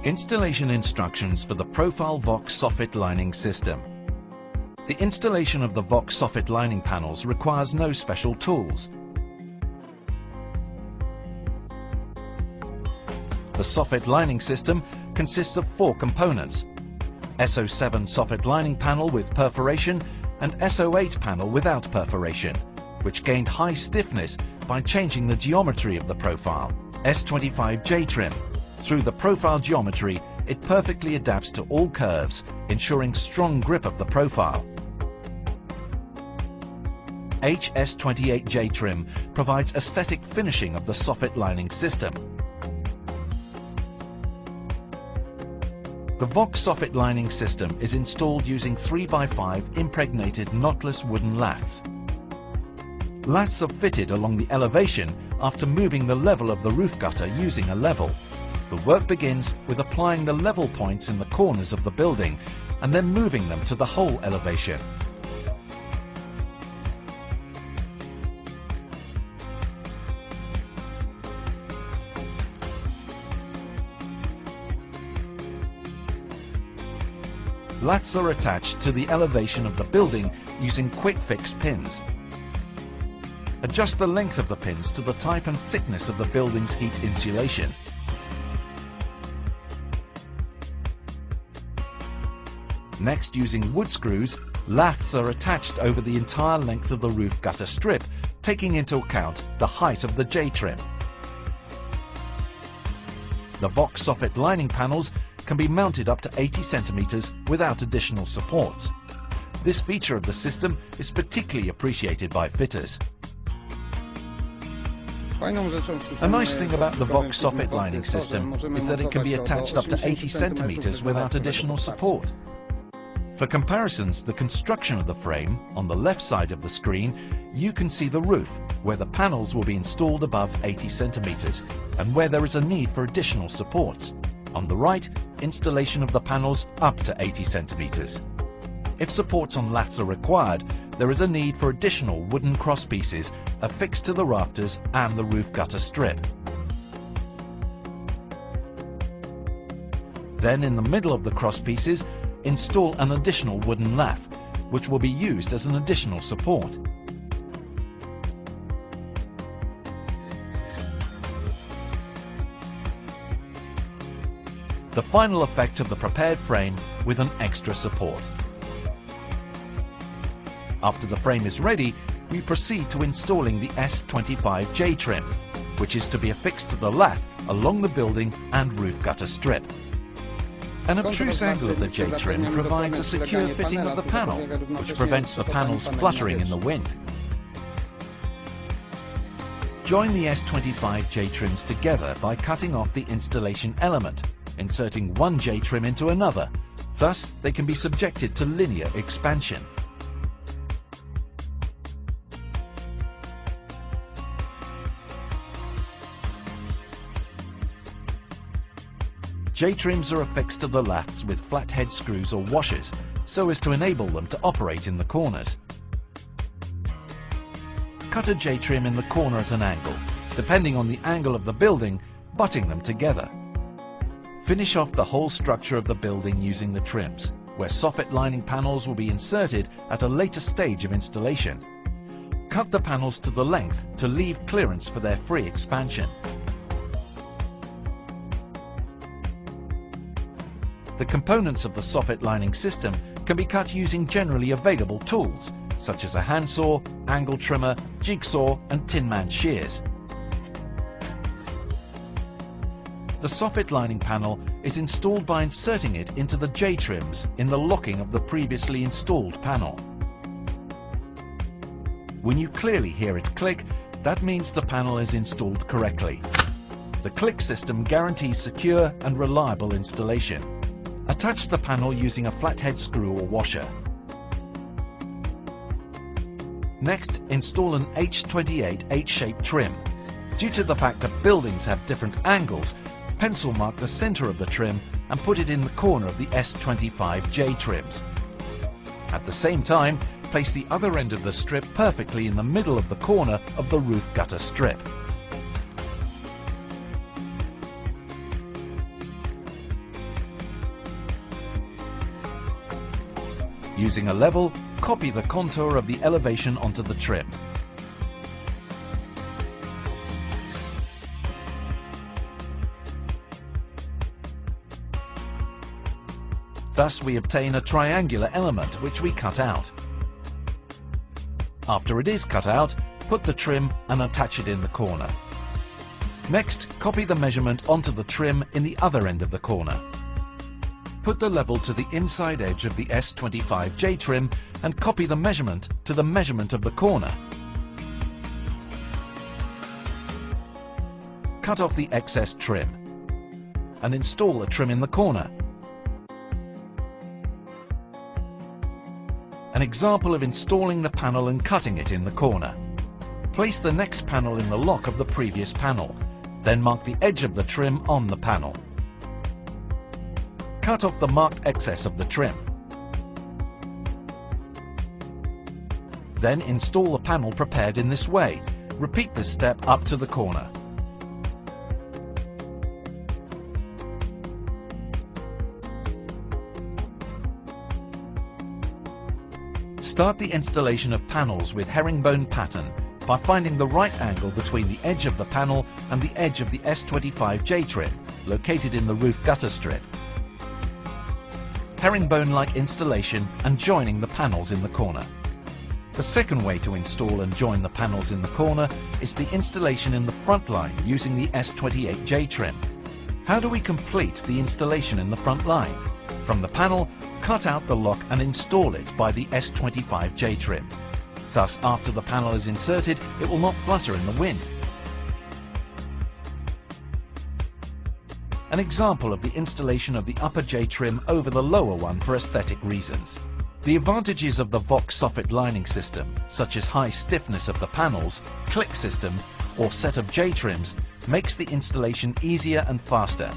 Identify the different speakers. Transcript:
Speaker 1: Installation instructions for the Profile VOX Soffit lining system. The installation of the VOX Soffit lining panels requires no special tools. The Soffit lining system consists of 4 components: SO7 Soffit lining panel with perforation and SO8 panel without perforation, which gained high stiffness by changing the geometry of the profile. S25J trim. Through the profile geometry, it perfectly adapts to all curves, ensuring strong grip of the profile. HS28J trim provides aesthetic finishing of the Soffit lining system. The VOX Soffit lining system is installed using 3x5 impregnated knotless wooden laths. Laths are fitted along the elevation after moving the level of the roof gutter using a level. The work begins with applying the level points in the corners of the building and then moving them to the whole elevation. Laths are attached to the elevation of the building using quick-fix pins. Adjust the length of the pins to the type and thickness of the building's heat insulation. Next, using wood screws, laths are attached over the entire length of the roof gutter strip, taking into account the height of the J-trim. The VOX Soffit lining panels can be mounted up to 80 centimeters without additional supports. This feature of the system is particularly appreciated by fitters. A nice thing about the VOX Soffit lining system is that it can be attached up to 80 centimeters without additional support. For comparisons, the construction of the frame, on the left side of the screen, you can see the roof, where the panels will be installed above 80 centimeters, and where there is a need for additional supports. On the right, installation of the panels up to 80 centimeters. If supports on laths are required, there is a need for additional wooden crosspieces affixed to the rafters and the roof gutter strip. Then, in the middle of the crosspieces, install an additional wooden lath, which will be used as an additional support. The final effect of the prepared frame with an extra support. After the frame is ready, we proceed to installing the S25J trim, which is to be affixed to the lath along the building and roof gutter strip. An obtuse angle of the J-trim provides a secure fitting of the panel, which prevents the panels fluttering in the wind. Join the S25J trims together by cutting off the installation element, inserting one J-trim into another. Thus, they can be subjected to linear expansion. J-trims are affixed to the laths with flathead screws or washers, so as to enable them to operate in the corners. Cut a J-trim in the corner at an angle, depending on the angle of the building, butting them together. Finish off the whole structure of the building using the trims, where Soffit lining panels will be inserted at a later stage of installation. Cut the panels to the length to leave clearance for their free expansion. The components of the Soffit lining system can be cut using generally available tools, such as a handsaw, angle trimmer, jigsaw and tin man shears. The Soffit lining panel is installed by inserting it into the J-trims in the locking of the previously installed panel. When you clearly hear it click, that means the panel is installed correctly. The click system guarantees secure and reliable installation. Attach the panel using a flathead screw or washer. Next, install an H28 H-shaped trim. Due to the fact that buildings have different angles, pencil mark the center of the trim and put it in the corner of the S25J trims. At the same time, place the other end of the strip perfectly in the middle of the corner of the roof gutter strip. Using a level, copy the contour of the elevation onto the trim. Thus we obtain a triangular element which we cut out. After it is cut out, put the trim and attach it in the corner. Next, copy the measurement onto the trim in the other end of the corner. Put the level to the inside edge of the S25J trim and copy the measurement to the measurement of the corner. Cut off the excess trim and install the trim in the corner. An example of installing the panel and cutting it in the corner. Place the next panel in the lock of the previous panel, then mark the edge of the trim on the panel. Cut off the marked excess of the trim. Then install the panel prepared in this way. Repeat this step up to the corner. Start the installation of panels with herringbone pattern by finding the right angle between the edge of the panel and the edge of the S25J trim, located in the roof gutter strip. Herringbone-like installation and joining the panels in the corner. The second way to install and join the panels in the corner is the installation in the front line using the S28J trim. How do we complete the installation in the front line? From the panel, cut out the lock and install it by the S25J trim. Thus, after the panel is inserted, it will not flutter in the wind. An example of the installation of the upper J trim over the lower one for aesthetic reasons. The advantages of the VOX Soffit lining system, such as high stiffness of the panels, click system, or set of J trims, makes the installation easier and faster,